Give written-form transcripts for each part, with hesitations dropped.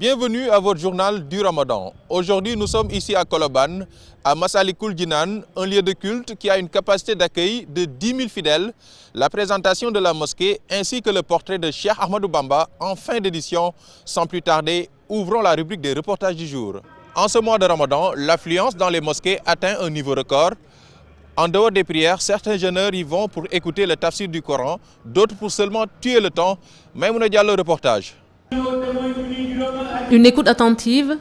Bienvenue à votre journal du Ramadan. Aujourd'hui, nous sommes ici à Colobane, à Massalikul Jinan, un lieu de culte qui a une capacité d'accueil de 10 000 fidèles. La présentation de la mosquée ainsi que le portrait de Cheikh Ahmadou Bamba en fin d'édition. Sans plus tarder, ouvrons la rubrique des reportages du jour. En ce mois de Ramadan, l'affluence dans les mosquées atteint un niveau record. En dehors des prières, certains jeûneurs y vont pour écouter le tafsir du Coran, d'autres pour seulement tuer le temps. Maïmouna Diallo, reportage. Une écoute attentive,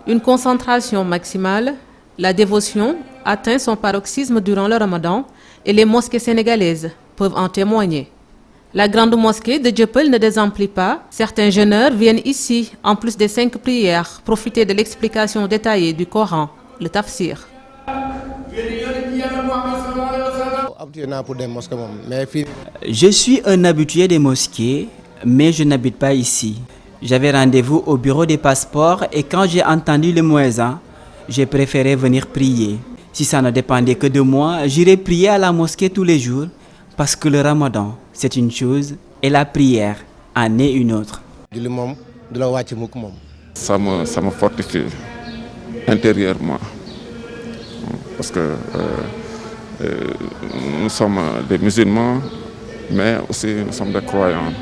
une concentration maximale, la dévotion atteint son paroxysme durant le Ramadan et les mosquées sénégalaises peuvent en témoigner. La grande mosquée de Dieuppeul ne désemplit pas. Certains jeûneurs viennent ici, en plus des 5 prières, profiter de l'explication détaillée du Coran, le tafsir. Je suis un habitué des mosquées, mais je n'habite pas ici. J'avais rendez-vous au bureau des passeports et quand j'ai entendu le muezzin, j'ai préféré venir prier. Si ça ne dépendait que de moi, j'irais prier à la mosquée tous les jours parce que le Ramadan, c'est une chose et la prière en est une autre. Ça me fortifie intérieurement parce que nous sommes des musulmans, mais aussi nous sommes des croyants.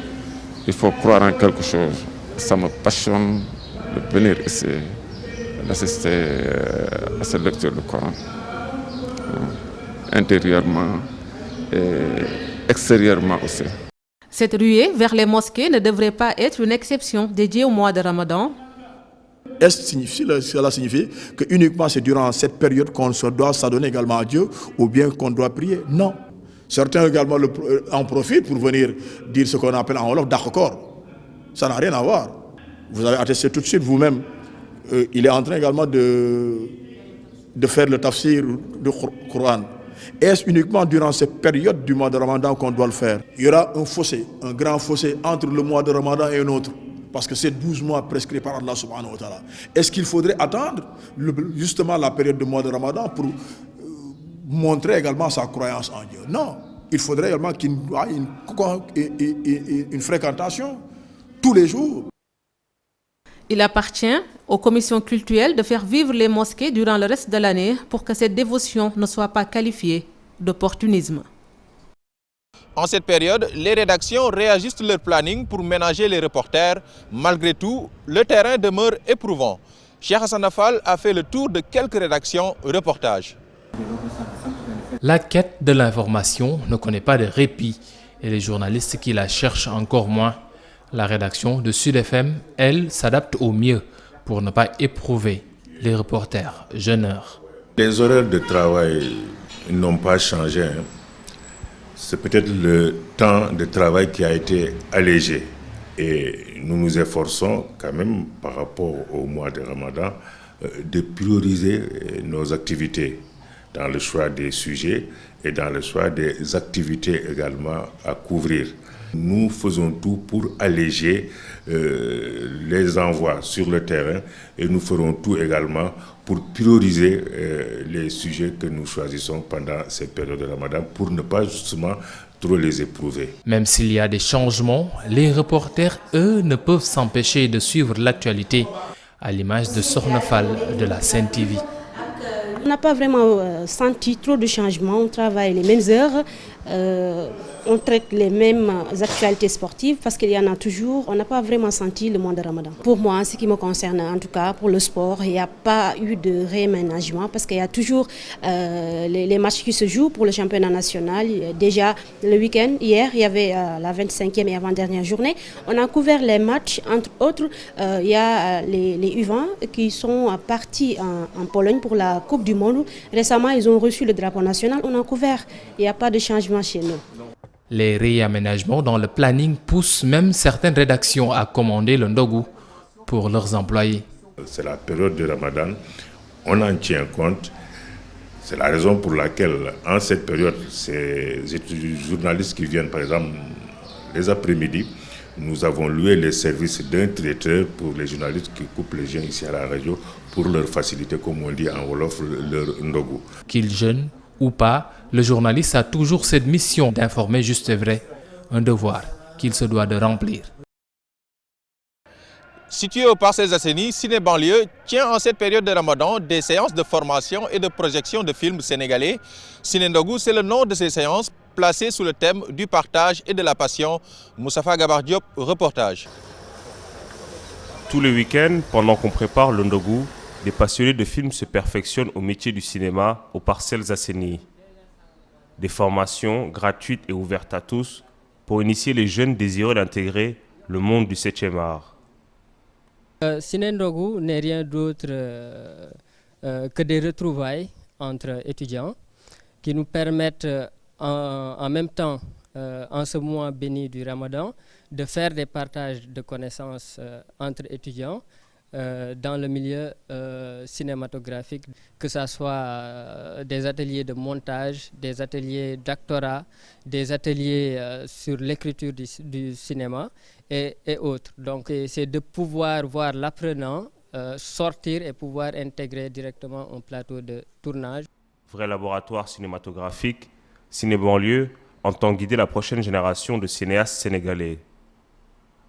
Il faut croire en quelque chose. Ça me passionne de venir ici, d'assister à cette lecture du Coran, intérieurement et extérieurement aussi. Cette ruée vers les mosquées ne devrait pas être une exception dédiée au mois de Ramadan. Cela signifie que uniquement c'est durant cette période qu'on se doit s'adonner également à Dieu ou bien qu'on doit prier? Non. Certains également en profitent pour venir dire ce qu'on appelle en Wolof d'accord. Ça n'a rien à voir. Vous avez attesté tout de suite vous-même. Il est en train également de faire le tafsir du Coran. Est-ce uniquement durant cette période du mois de Ramadan qu'on doit le faire? Il y aura un fossé, un grand fossé entre le mois de Ramadan et un autre. Parce que c'est 12 mois prescrits par Allah subhanahu wa ta'ala. Est-ce qu'il faudrait attendre justement la période du mois de Ramadan pour montrer également sa croyance en Dieu? Non. Il faudrait également qu'il y ait une fréquentation tous les jours. Il appartient aux commissions cultuelles de faire vivre les mosquées durant le reste de l'année pour que cette dévotion ne soit pas qualifiée d'opportunisme. En cette période, les rédactions réajustent leur planning pour ménager les reporters. Malgré tout, le terrain demeure éprouvant. Cheikh Hassan Fall a fait le tour de quelques rédactions reportages. La quête de l'information ne connaît pas de répit et les journalistes qui la cherchent encore moins. La rédaction de Sud FM, elle, s'adapte au mieux pour ne pas éprouver les reporters jeûneurs. Les horaires de travail n'ont pas changé. C'est peut-être le temps de travail qui a été allégé. Et nous nous efforçons quand même par rapport au mois de Ramadan de prioriser nos activités dans le choix des sujets et dans le choix des activités également à couvrir. Nous faisons tout pour alléger les envois sur le terrain et nous ferons tout également pour prioriser les sujets que nous choisissons pendant cette période de Ramadan pour ne pas justement trop les éprouver. Même s'il y a des changements, les reporters, eux, ne peuvent s'empêcher de suivre l'actualité à l'image de Sokhna Fall de la Sen TV. On n'a pas vraiment senti trop de changements, on travaille les mêmes heures, on traite les mêmes actualités sportives parce qu'il y en a toujours, on n'a pas vraiment senti le mois de Ramadan. Pour moi, en ce qui me concerne, en tout cas pour le sport, il n'y a pas eu de réaménagement parce qu'il y a toujours les matchs qui se jouent pour le championnat national. Déjà le week-end, hier, il y avait la 25e et avant-dernière journée. On a couvert les matchs, entre autres, il y a les U20 qui sont partis en Pologne pour la Coupe du Monde. Récemment, ils ont reçu le drapeau national, on a couvert, il n'y a pas de changement chez nous. Les réaménagements dans le planning poussent même certaines rédactions à commander le ndogu pour leurs employés. C'est la période de Ramadan, on en tient compte. C'est la raison pour laquelle, en cette période, ces journalistes qui viennent, par exemple, les après-midi, nous avons loué les services d'un traiteur pour les journalistes qui coupent les gens ici à la radio pour leur faciliter, comme on dit en Wolof, leur ndogu. Qu'ils jeûnent ou pas, le journaliste a toujours cette mission d'informer juste et vrai, un devoir qu'il se doit de remplir. Situé aux Parcelles Assainies, Ciné Banlieue tient en cette période de Ramadan des séances de formation et de projection de films sénégalais. Ciné Ndogou, c'est le nom de ces séances placées sous le thème du partage et de la passion. Moustapha Gabar Diop, reportage. Tous les week-ends, pendant qu'on prépare le Ndogou, des passionnés de films se perfectionnent au métier du cinéma aux Parcelles Assainies. Des formations gratuites et ouvertes à tous pour initier les jeunes désireux d'intégrer le monde du 7e art. Ciné Ndogou n'est rien d'autre que des retrouvailles entre étudiants qui nous permettent en même temps, en ce mois béni du Ramadan, de faire des partages de connaissances entre étudiants dans le milieu cinématographique, que ce soit des ateliers de montage, des ateliers d'actorat, des ateliers sur l'écriture du cinéma et autres. Donc c'est de pouvoir voir l'apprenant sortir et pouvoir intégrer directement un plateau de tournage. Vrai laboratoire cinématographique, Ciné Banlieue entend guider la prochaine génération de cinéastes sénégalais.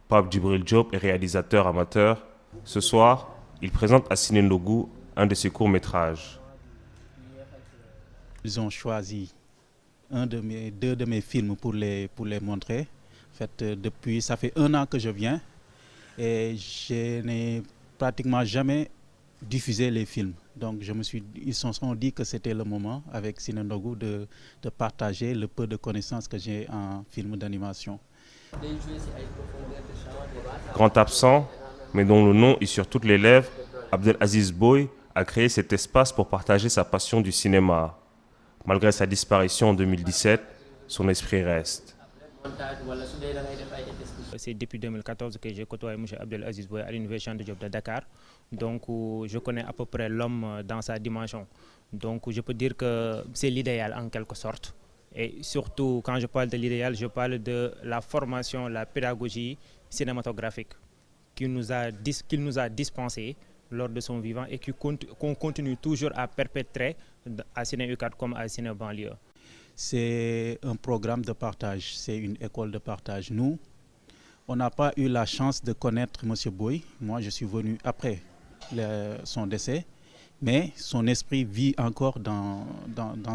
Pape Djibril Diop est réalisateur amateur. Ce soir, il présente à Ciné Ndogou un de ses courts-métrages. Ils ont choisi deux de mes films pour les montrer. En fait, ça fait 1 an que je viens et je n'ai pratiquement jamais diffusé les films. Donc ils se sont dit que c'était le moment avec Ciné Ndogou de partager le peu de connaissances que j'ai en film d'animation. Grand absent, mais dont le nom est sur toutes les lèvres, Abdelaziz Boye a créé cet espace pour partager sa passion du cinéma. Malgré sa disparition en 2017, son esprit reste. C'est depuis 2014 que j'ai côtoyé M. Abdelaziz Boye à l'Université Cheikh Anta Diop de Dakar. Donc je connais à peu près l'homme dans sa dimension. Donc je peux dire que c'est l'idéal en quelque sorte. Et surtout, quand je parle de l'idéal, je parle de la formation, la pédagogie cinématographique qu'il nous a dispensé lors de son vivant et qu'on continue toujours à perpétrer à Ciné UCAD comme à Ciné Banlieue. C'est un programme de partage, c'est une école de partage. Nous, on n'a pas eu la chance de connaître M. Boye. Moi, je suis venu après son décès, mais son esprit vit encore dans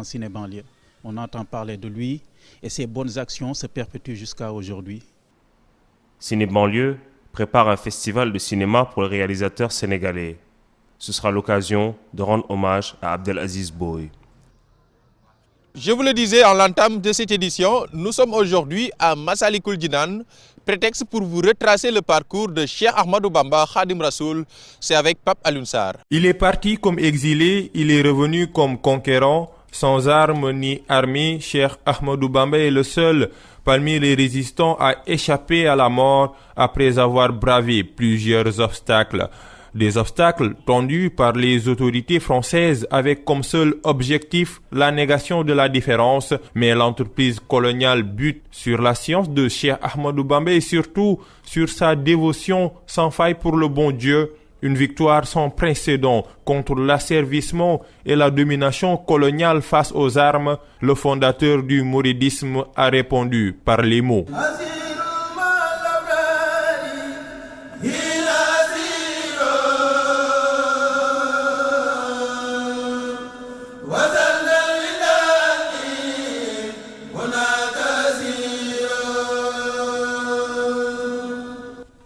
Ciné Banlieue. On entend parler de lui et ses bonnes actions se perpétuent jusqu'à aujourd'hui. Ciné Banlieue prépare un festival de cinéma pour les réalisateurs sénégalais. Ce sera l'occasion de rendre hommage à Abdelaziz Boye. Je vous le disais en l'entame de cette édition, nous sommes aujourd'hui à Massalikul Jinane, prétexte pour vous retracer le parcours de Cheikh Ahmadou Bamba Khadim Rassoul. C'est avec Pape Alioune Sarr. Il est parti comme exilé, il est revenu comme conquérant. Sans armes ni armée, Cheikh Ahmadou Bamba est le seul parmi les résistants à échapper à la mort après avoir bravé plusieurs obstacles. Des obstacles tendus par les autorités françaises avec comme seul objectif la négation de la différence, mais l'entreprise coloniale bute sur la science de Cheikh Ahmadou Bamba et surtout sur sa dévotion sans faille pour le bon Dieu. Une victoire sans précédent contre l'asservissement et la domination coloniale face aux armes. Le fondateur du mouridisme a répondu par les mots.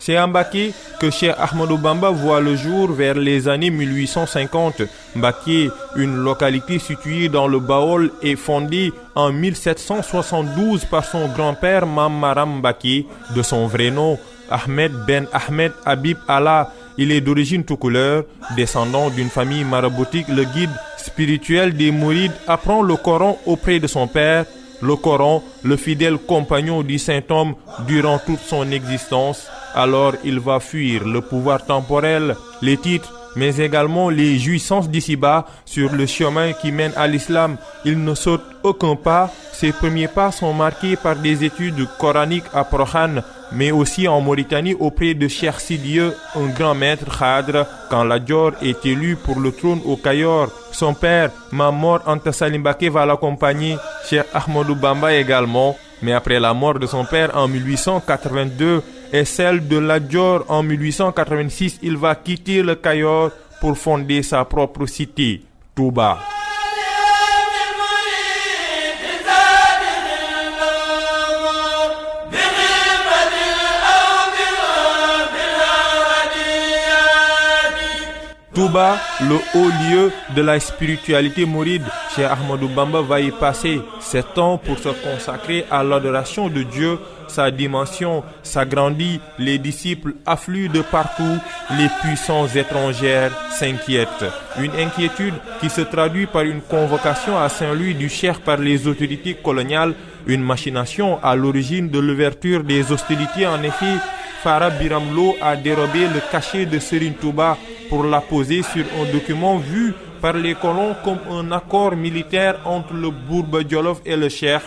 C'est à Mbacké que Cheikh Ahmadou Bamba voit le jour vers les années 1850. Mbacké, une localité située dans le Baol, est fondée en 1772 par son grand-père Mame Maram Mbacké, de son vrai nom Ahmed Ben Ahmed Habib Allah. Il est d'origine toucouleur, descendant d'une famille maraboutique. Le guide spirituel des Mourides apprend le Coran auprès de son père. Le Coran, le fidèle compagnon du saint homme durant toute son existence. Alors il va fuir le pouvoir temporel, les titres, mais également les jouissances d'ici-bas sur le chemin qui mène à l'islam. Il ne saute aucun pas. Ses premiers pas sont marqués par des études coraniques à Prohan, mais aussi en Mauritanie auprès de Cheikh Sidiye, un grand maître khadr, quand Lat Dior est élu pour le trône au Cayor. Son père, Mame Mor Anta Saly Mbacké, va l'accompagner, Cheikh Ahmadou Bamba également. Mais après la mort de son père en 1882, est celle de Lat Dior. En 1886, il va quitter le Cayor pour fonder sa propre cité, Touba. Touba, le haut lieu de la spiritualité mouride, Cheikh Ahmadou Bamba va y passer 7 ans pour se consacrer à l'adoration de Dieu. Sa dimension s'agrandit, les disciples affluent de partout, les puissances étrangères s'inquiètent. Une inquiétude qui se traduit par une convocation à Saint-Louis du Cheikh par les autorités coloniales, une machination à l'origine de l'ouverture des hostilités. En effet, Farah Biramlo a dérobé le cachet de Serigne Touba pour l'apposer sur un document vu par les colons comme un accord militaire entre le Bourba Djolof et le Cheikh.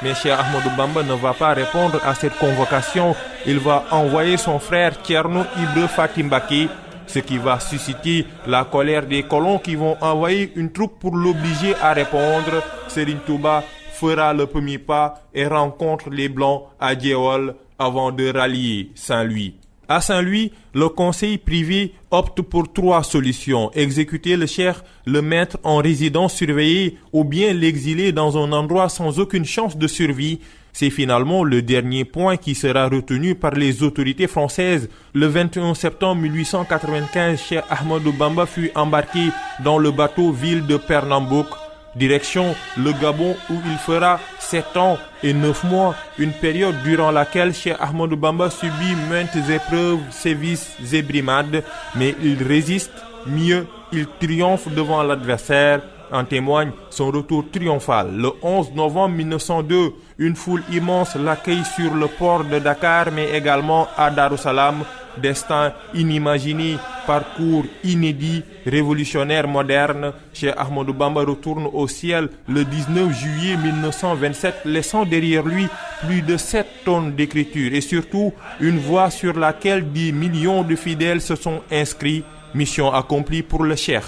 Mais Cheikh Ahmadou Bamba ne va pas répondre à cette convocation. Il va envoyer son frère Thierno Ibra Fatim Mbacké, ce qui va susciter la colère des colons qui vont envoyer une troupe pour l'obliger à répondre. Serigne Touba fera le premier pas et rencontre les Blancs à Djéwal avant de rallier Saint-Louis. À Saint-Louis, le conseil privé opte pour 3 solutions: exécuter le cheikh, le mettre en résidence surveillée ou bien l'exiler dans un endroit sans aucune chance de survie. C'est finalement le dernier point qui sera retenu par les autorités françaises. Le 21 septembre 1895, Cheikh Ahmadou Bamba fut embarqué dans le bateau ville de Pernambouc. Direction le Gabon où il fera 7 ans et 9 mois, une période durant laquelle Cheikh Ahmadou Bamba subit maintes épreuves, sévices et brimades, mais il résiste, mieux, il triomphe devant l'adversaire. En témoigne son retour triomphal. Le 11 novembre 1902, une foule immense l'accueille sur le port de Dakar, mais également à Darussalam. Destin inimaginé, parcours inédit, révolutionnaire moderne. Cheikh Ahmadou Bamba retourne au ciel le 19 juillet 1927, laissant derrière lui plus de 7 tonnes d'écriture et surtout une voie sur laquelle des millions de fidèles se sont inscrits. Mission accomplie pour le Cheikh.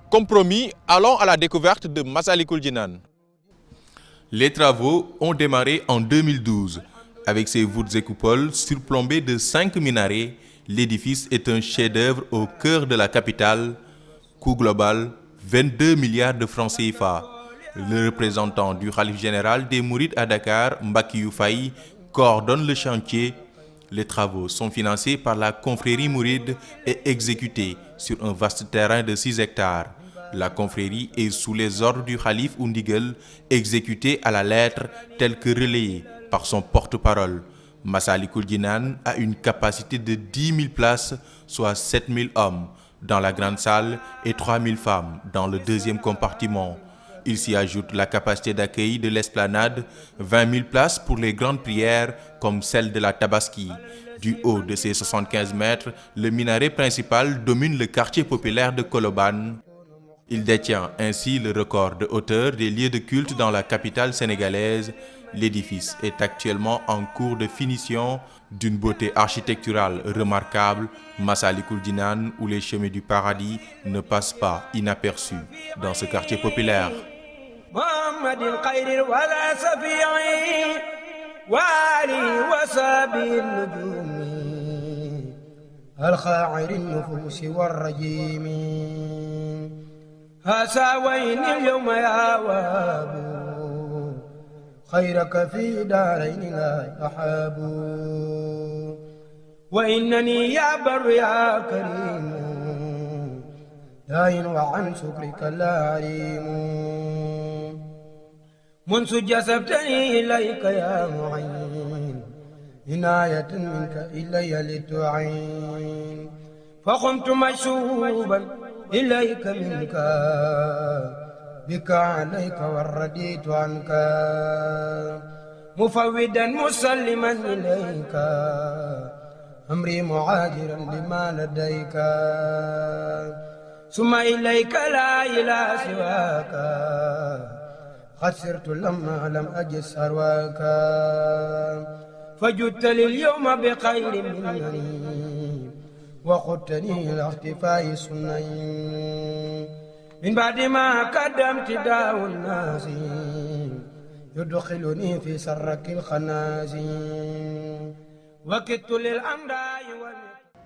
Comme promis, allons à la découverte de Massalikul Jinan. Les travaux ont démarré en 2012. Avec ses voûtes et coupoles surplombées de 5 minarets, l'édifice est un chef-d'œuvre au cœur de la capitale. Coût global, 22 milliards de francs CFA. Le représentant du khalife général des Mourides à Dakar, Mbakiou Faye, coordonne le chantier. Les travaux sont financés par la confrérie mouride et exécutés sur un vaste terrain de 6 hectares. La confrérie est sous les ordres du khalife Oundigal, exécuté à la lettre tel que relayé par son porte-parole. Massalikul Jinan a une capacité de 10 000 places, soit 7 000 hommes dans la grande salle et 3 000 femmes dans le deuxième compartiment. Il s'y ajoute la capacité d'accueil de l'esplanade, 20 000 places pour les grandes prières comme celle de la Tabaski. Du haut de ses 75 mètres, le minaret principal domine le quartier populaire de Colobane. Il détient ainsi le record de hauteur des lieux de culte dans la capitale sénégalaise. L'édifice est actuellement en cours de finition, d'une beauté architecturale remarquable. Massalikul Jinan, où les chemins du paradis ne passent pas inaperçus dans ce quartier populaire. اليوم يا وابو خيرك في دارين لا يحاب وإنني يا بر يا كريم داين وعن شكرك لا عليم منذ جسبتني إليك يا معين عناية منك إلي لتعين فقمت مشوبا إليك منك بك عليك والرديت عنك مفودا مسلما إليك أمري معاجرا لما لديك ثم إليك لا إله سواك خسرت لما لم أجد ثرواك فجدت لي اليوم بخير منني وقدتني لاختفاء السنين من بعد ما قدمت داو الناس يدخلني في سرك الخنازير وكدت للأمراء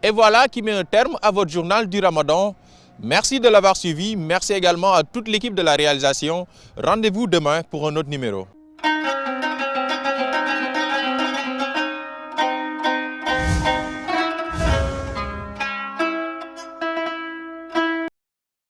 Et voilà qui met un terme à votre journal du Ramadan. Merci de l'avoir suivi. Merci également à toute l'équipe de la réalisation. Rendez-vous demain pour un autre numéro.